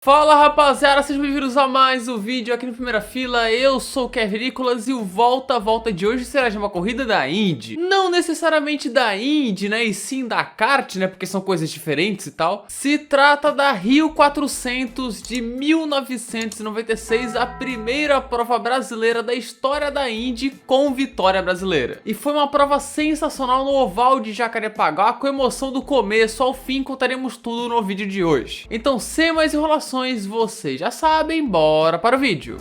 Fala rapaziada, sejam bem-vindos a mais um vídeo aqui no Primeira Fila. Eu sou o Kevin Nicolas e o volta de hoje será de uma corrida da Indy. Não necessariamente da Indy, né, e sim da kart, né, porque são coisas diferentes e tal. Se trata da Rio 400 de 1996, a primeira prova brasileira da história da Indy com vitória brasileira. E foi uma prova sensacional no oval de Jacarepaguá, com emoção do começo ao fim. Contaremos tudo no vídeo de hoje. Então, sem mais enrolações, vocês já sabem, bora para o vídeo.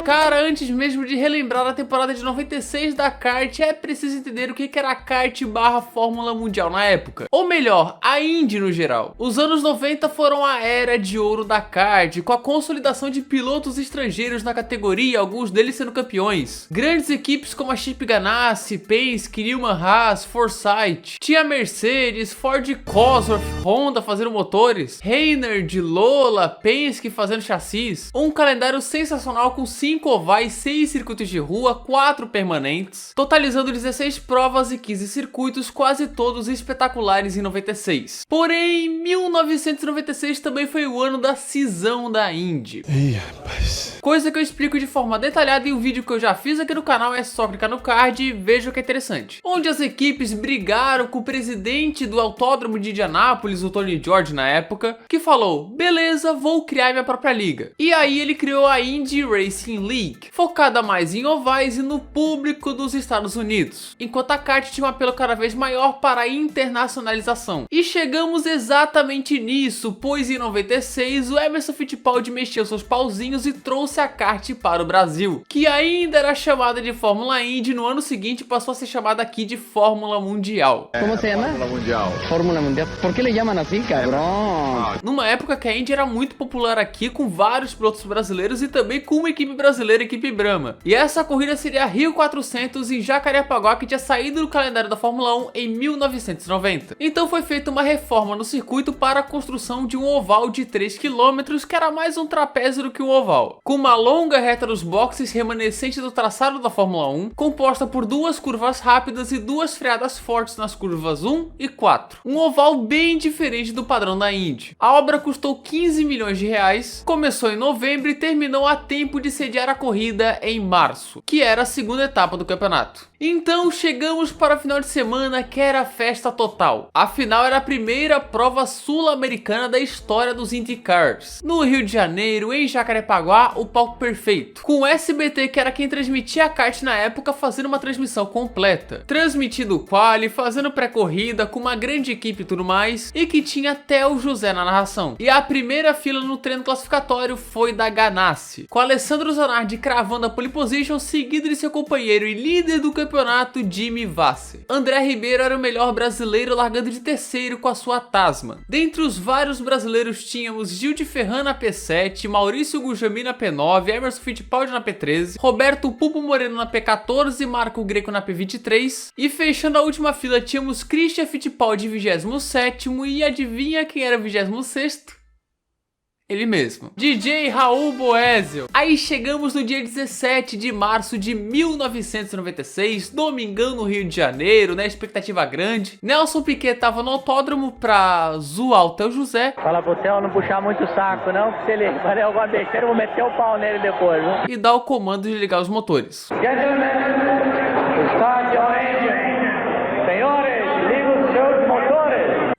Cara, antes mesmo de relembrar a temporada de 96 da kart, é preciso entender o que era a kart barra Fórmula Mundial na época. Ou melhor, a Indy no geral. Os anos 90 foram a era de ouro da kart, com a consolidação de pilotos estrangeiros na categoria, alguns deles sendo campeões. Grandes equipes como a Chip Ganassi, Penske, Newman Haas, Forsythe. Tinha Mercedes, Ford Cosworth, Honda fazendo motores, Reynard, Lola, Penske fazendo chassis. Um calendário sensacional com 5 ovais, 6 circuitos de rua, 4 permanentes, totalizando 16 provas e 15 circuitos, quase todos espetaculares em 96. Porém, 1996 também foi o ano da cisão da Indy. Ih, rapaz. Coisa que eu explico de forma detalhada em um vídeo que eu já fiz aqui no canal, é só clicar no card e veja o que é interessante. Onde as equipes brigaram com o presidente do autódromo de Indianápolis, o Tony George na época, que falou: beleza, vou criar minha própria liga. E aí ele criou a Indy Racing League, focada mais em ovais e no público dos Estados Unidos, enquanto a kart tinha um apelo cada vez maior para a internacionalização. E chegamos exatamente nisso, pois em 96 o Emerson Fittipaldi mexeu seus pauzinhos e trouxe a kart para o Brasil, que ainda era chamada de Fórmula Indy. No ano seguinte passou a ser chamada aqui de Fórmula Mundial. Como se chama? Fórmula Mundial. Fórmula Mundial. Por que le chamam assim, cabrão? Numa época que a Indy era muito popular aqui, com vários pilotos brasileiros e também com uma equipe brasileira, equipe Brahma. E essa corrida seria a Rio 400 em Jacarepaguá, que tinha saído do calendário da Fórmula 1 em 1990. Então foi feita uma reforma no circuito para a construção de um oval de 3 km, que era mais um trapézio do que um oval, com uma longa reta dos boxes remanescente do traçado da Fórmula 1, composta por 2 curvas rápidas e 2 freadas fortes nas curvas 1 e 4. Um oval bem diferente do padrão da Indy. A obra custou 15 milhões de reais, começou em novembro e terminou a tempo de sediar a corrida em março, que era a segunda etapa do campeonato. Então chegamos para o final de semana, que era festa total. Afinal, era a primeira prova sul-americana da história dos IndyCars. No Rio de Janeiro, em Jacarepaguá, o palco perfeito, com o SBT, que era quem transmitia a kart na época, fazendo uma transmissão completa, transmitindo o quali, fazendo pré-corrida, com uma grande equipe e tudo mais, e que tinha até o José na narração. E a primeira fila no treino classificatório foi da Ganassi, com Alessandro Zanardi cravando a pole position, seguido de seu companheiro e líder do campeonato, Jimmy Vasser. André Ribeiro era o melhor brasileiro, largando de terceiro com a sua Tasman. Dentre os vários brasileiros tínhamos Gil de Ferran na P7, Maurício Gujami na P9, Emerson Fittipaldi na P13, Roberto Pupo Moreno na P14, Marco Greco na P23, e fechando a última fila tínhamos Christian Fittipaldi em 27º, e adivinha quem era 26º? Ele mesmo, DJ Raul Boesel. Aí chegamos no dia 17 de março de 1996, domingão no Rio de Janeiro, né, expectativa grande. Nelson Piquet tava no autódromo pra zoar o Theo José. Fala pro Theo não puxar muito o saco não, que se ele fazer alguma besteira eu vou meter o pau nele depois, viu? E dar o comando de ligar os motores. Gentlemen, start your engine. Senhores, liga os seus motores.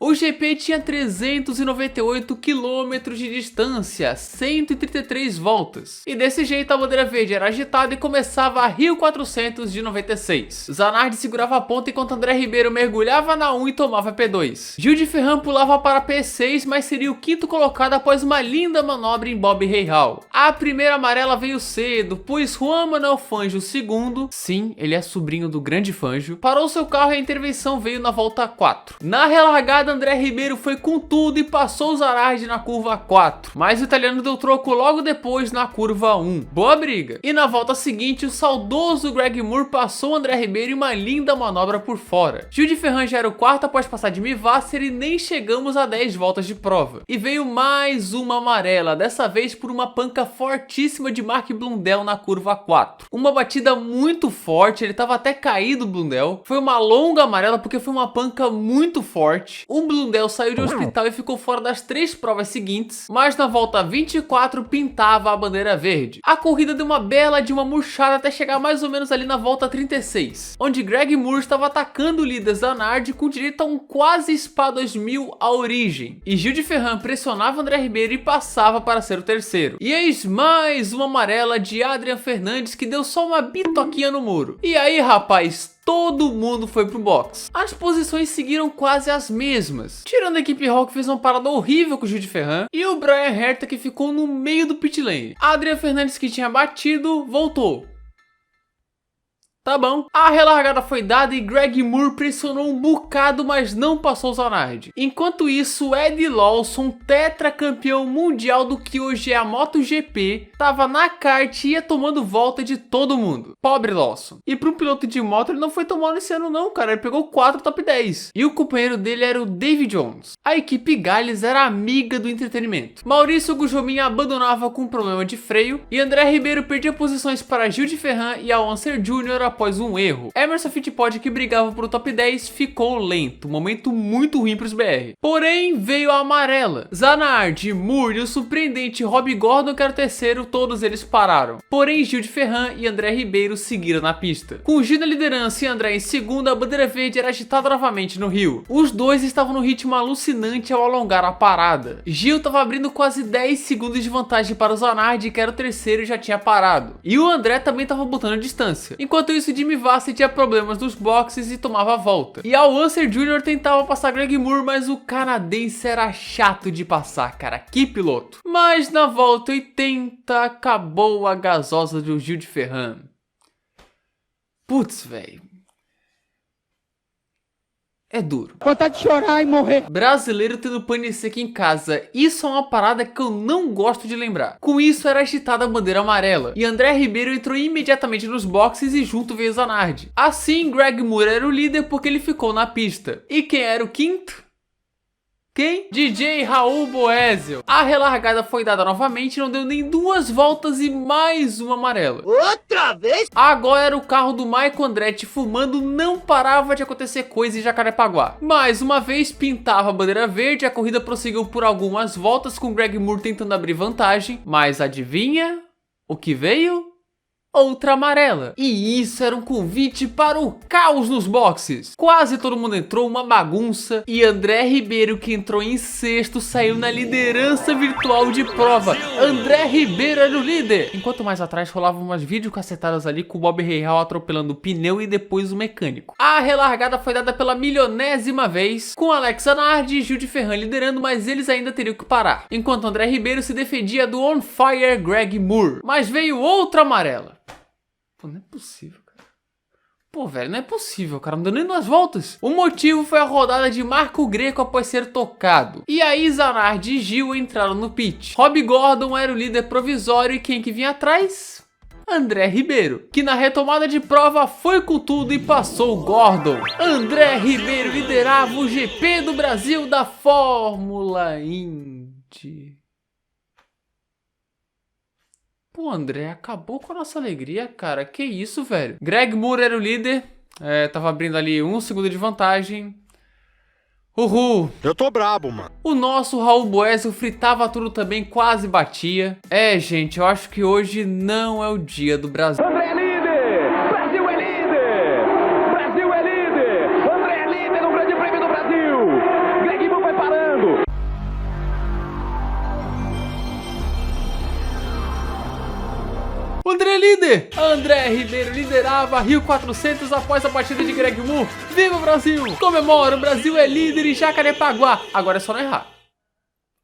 O GP tinha 398 km de distância, 133 voltas. E desse jeito a bandeira verde era agitada e começava a Rio 400 de 96. Zanardi segurava a ponta enquanto André Ribeiro mergulhava na 1 e tomava P2. Gil de Ferran pulava para P6, mas seria o quinto colocado após uma linda manobra em Bob Rahal. A primeira amarela veio cedo, pois Juan Manuel Fangio II, sim, ele é sobrinho do grande Fangio, parou seu carro e a intervenção veio na volta 4. Na relargada, André Ribeiro foi com tudo e passou o Zanardi na curva 4, mas o italiano deu troco logo depois na curva 1. Boa briga. E na volta seguinte, o saudoso Greg Moore passou o André Ribeiro em uma linda manobra por fora. Gil de Ferran já era o quarto após passar de Mivasser e nem chegamos a 10 voltas de prova. E veio mais uma amarela, dessa vez por uma panca fortíssima de Mark Blundell na curva 4. Uma batida muito forte, ele estava até caído, Blundell. Foi uma longa amarela porque foi uma panca muito forte. O Blundell saiu de hospital e ficou fora das 3 provas seguintes, mas na volta 24 pintava a bandeira verde. A corrida deu uma bela de uma murchada até chegar mais ou menos ali na volta 36, onde Greg Moore estava atacando o líder Zanardi com direito a um quase Spa 2000 à origem. E Gil de Ferran pressionava André Ribeiro e passava para ser o terceiro. E eis mais uma amarela de Adrian Fernandes que deu só uma bitoquinha no muro. E aí, rapaz, todo mundo foi pro box. As posições seguiram quase as mesmas, tirando a equipe Rock, fez uma parada horrível com o Gil de Ferran, e o Brian Herta, que ficou no meio do pit lane. Adrian Fernandes, que tinha batido, voltou. Tá bom. A relargada foi dada e Greg Moore pressionou um bocado, mas não passou o Zanardi. Enquanto isso, Ed Lawson, tetracampeão mundial do que hoje é a MotoGP, tava na kart e ia tomando volta de todo mundo. Pobre Lawson. E para um piloto de moto, ele não foi tão mal nesse ano não, cara. Ele pegou 4 top 10. E o companheiro dele era o David Jones. A equipe Gales era amiga do entretenimento. Maurício Gujomin abandonava com problema de freio e André Ribeiro perdia posições para Gil de Ferran e Alonso Jr. após um erro. Emerson Fittipaldi, que brigava por o top 10, ficou lento, momento muito ruim para os BR. Porém, veio a amarela. Zanardi, Moore e o surpreendente Rob Gordon, que era o terceiro, todos eles pararam. Porém, Gil de Ferran e André Ribeiro seguiram na pista. Com Gil na liderança e André em segunda, a bandeira verde era agitada novamente no Rio. Os dois estavam no ritmo alucinante ao alongar a parada. Gil estava abrindo quase 10 segundos de vantagem para o Zanardi, que era o terceiro e já tinha parado. E o André também estava botando distância. Enquanto isso, Jimmy Vasser tinha problemas nos boxes e tomava a volta. E Al Unser Jr. tentava passar Greg Moore, mas o canadense era chato de passar, cara. Que piloto. Mas na volta 80 acabou a gasosa do Gil de Ferran. Putz, velho. É duro. Vontade de chorar e morrer. Brasileiro tendo pane seca em casa. Isso é uma parada que eu não gosto de lembrar. Com isso era agitada a bandeira amarela. E André Ribeiro entrou imediatamente nos boxes e junto veio Zanardi. Assim, Greg Moore era o líder porque ele ficou na pista. E quem era o quinto? Quem? DJ Raul Boesel. A relargada foi dada novamente, não deu nem 2 voltas e mais uma amarela. Outra vez? Agora era o carro do Maicon Andretti fumando, não parava de acontecer coisa em Jacarepaguá. Mais uma vez pintava a bandeira verde, a corrida prosseguiu por algumas voltas com Greg Moore tentando abrir vantagem, mas adivinha o que veio? Outra amarela. E isso era um convite para o caos nos boxes. Quase todo mundo entrou, uma bagunça. E André Ribeiro, que entrou em sexto, saiu na liderança virtual de prova. André Ribeiro era o líder. Enquanto mais atrás rolavam umas videocacetadas ali com o Bob Real atropelando o pneu e depois o mecânico. A relargada foi dada pela milionésima vez, com Alex Zanardi e Gil de Ferran liderando, mas eles ainda teriam que parar. Enquanto André Ribeiro se defendia do on fire Greg Moore. Mas veio outra amarela. Pô, não é possível, cara. Pô, velho, não é possível, cara. Não deu nem 2 voltas. O motivo foi a rodada de Marco Greco após ser tocado. E aí Zanardi e Gil entraram no pit. Rob Gordon era o líder provisório e quem que vinha atrás? André Ribeiro, que na retomada de prova foi com tudo e passou o Gordon. André Ribeiro liderava o GP do Brasil da Fórmula Indy. Pô, André, acabou com a nossa alegria, cara. Que isso, velho? Greg Moore era o líder. Tava abrindo ali 1 segundo de vantagem. Uhul. Eu tô brabo, mano. O nosso Raul Boesel fritava tudo também, quase batia. Gente, eu acho que hoje não é o dia do Brasil. André é líder! Brasil é líder! Brasil é líder! André é líder no Grande Prêmio do Brasil! Greg Moore vai parando! André líder! André Ribeiro liderava Rio 400 após a batida de Greg Moore. Viva o Brasil! Comemora, o Brasil é líder em Jacarepaguá. Agora é só não errar.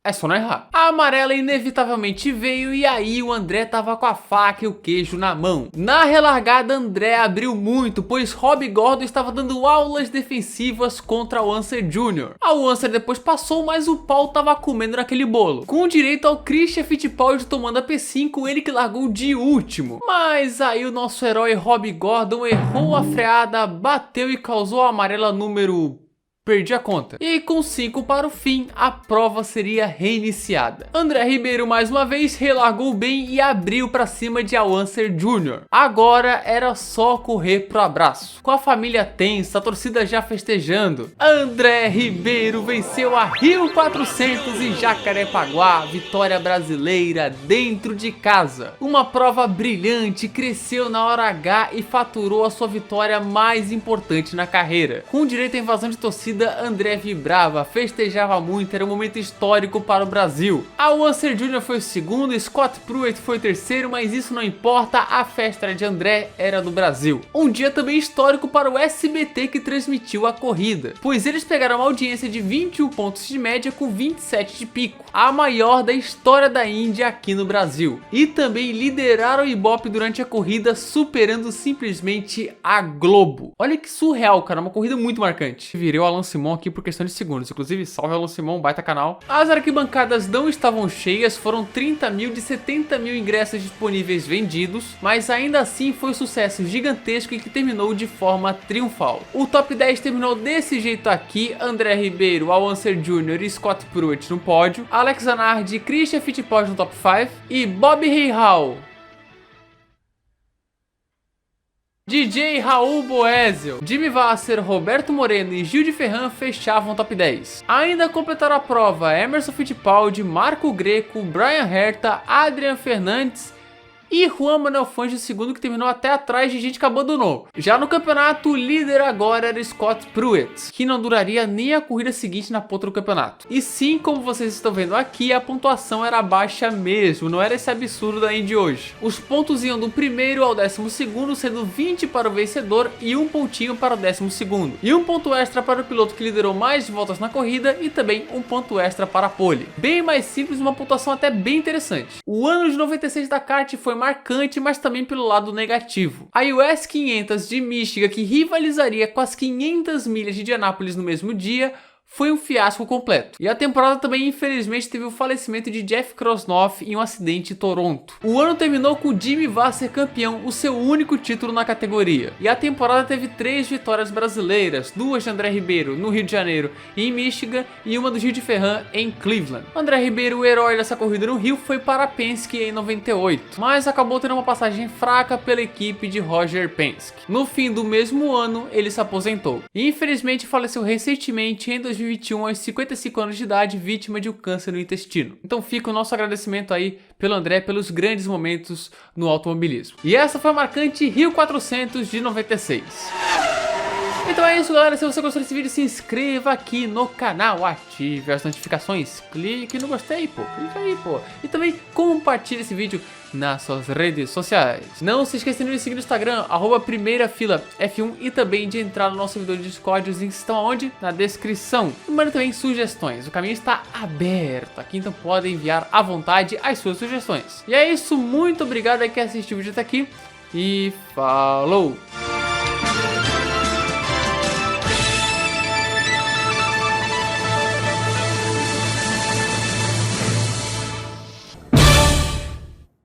É só não errar. A amarela inevitavelmente veio e aí o André tava com a faca e o queijo na mão. Na relargada, André abriu muito, pois Rob Gordon estava dando aulas defensivas contra o Unser Jr. A Unser depois passou, mas o pau tava comendo naquele bolo. Com direito ao Christian Fittipaldi tomando a P5, ele que largou de último. Mas aí o nosso herói Rob Gordon errou a freada, bateu e causou a amarela número... perdi a conta. E com 5 para o fim, a prova seria reiniciada. André Ribeiro mais uma vez relargou bem e abriu para cima de Al-Unser Jr. Agora era só correr pro abraço. Com a família tensa, a torcida já festejando. André Ribeiro venceu a Rio 400 em Jacarepaguá, vitória brasileira dentro de casa. Uma prova brilhante, cresceu na hora H e faturou a sua vitória mais importante na carreira. Com direito à invasão de torcida, André vibrava, festejava muito, era um momento histórico para o Brasil. Al-Unser Jr. foi o segundo, Scott Pruitt foi o terceiro, mas isso não importa, a festa era de André, era do Brasil. Um dia também histórico para o SBT que transmitiu a corrida, pois eles pegaram uma audiência de 21 pontos de média com 27 de pico, a maior da história da Índia aqui no Brasil. E também lideraram o Ibope durante a corrida, superando simplesmente a Globo. Olha que surreal, cara, uma corrida muito marcante. Virei o Alan Simon aqui por questão de segundos, inclusive salve Alan Simon, baita canal. As arquibancadas não estavam cheias, foram 30 mil de 70 mil ingressos disponíveis vendidos, mas ainda assim foi um sucesso gigantesco e que terminou de forma triunfal. O top 10 terminou desse jeito aqui: André Ribeiro, Al-Unser Jr. e Scott Pruitt no pódio, Alex Zanardi e Christian Fittipaldi no top 5 e Bob Rahal, DJ Raul Boesel, Jimmy Vasser, Roberto Moreno e Gil de Ferran fechavam o top 10. Ainda completaram a prova Emerson Fittipaldi, Marco Greco, Brian Herta, Adrian Fernandes e Juan Manuel Fangio II, que terminou até atrás de gente que abandonou. Já no campeonato, o líder agora era Scott Pruitt, que não duraria nem a corrida seguinte na ponta do campeonato. E sim, como vocês estão vendo aqui, a pontuação era baixa mesmo, não era esse absurdo da Indy hoje. Os pontos iam do primeiro ao 12º, sendo 20 para o vencedor e 1 pontinho para o 12º. E 1 ponto extra para o piloto que liderou mais voltas na corrida e também 1 ponto extra para a pole. Bem mais simples, uma pontuação até bem interessante. O ano de 96 da kart foi marcante, mas também pelo lado negativo. A US 500 de Michigan, que rivalizaria com as 500 milhas de Indianápolis no mesmo dia, foi um fiasco completo. E a temporada também, infelizmente, teve o falecimento de Jeff Krosnoff em um acidente em Toronto. O ano terminou com o Jimmy Vasser campeão, o seu único título na categoria. E a temporada teve 3 vitórias brasileiras, 2 de André Ribeiro no Rio de Janeiro e em Michigan, e uma do Gil de Ferran em Cleveland. André Ribeiro, o herói dessa corrida no Rio, foi para a Penske em 98, mas acabou tendo uma passagem fraca pela equipe de Roger Penske. No fim do mesmo ano, ele se aposentou. E infelizmente faleceu recentemente em 2021 aos 55 anos de idade, vítima de um câncer no intestino. Então fica o nosso agradecimento aí pelo André, pelos grandes momentos no automobilismo. E essa foi a marcante Rio 400 de 96. Então é isso, galera. Se você gostou desse vídeo, se inscreva aqui no canal, ative as notificações, clique no gostei, pô, clica aí, pô. E também compartilhe esse vídeo nas suas redes sociais. Não se esqueça de me seguir no Instagram, @primeirafilaf1, e também de entrar no nosso servidor de Discord. Os links estão onde? Na descrição. E manda também sugestões, o caminho está aberto aqui, então podem enviar à vontade as suas sugestões. E é isso, muito obrigado aí que assistiu o vídeo até aqui e falou!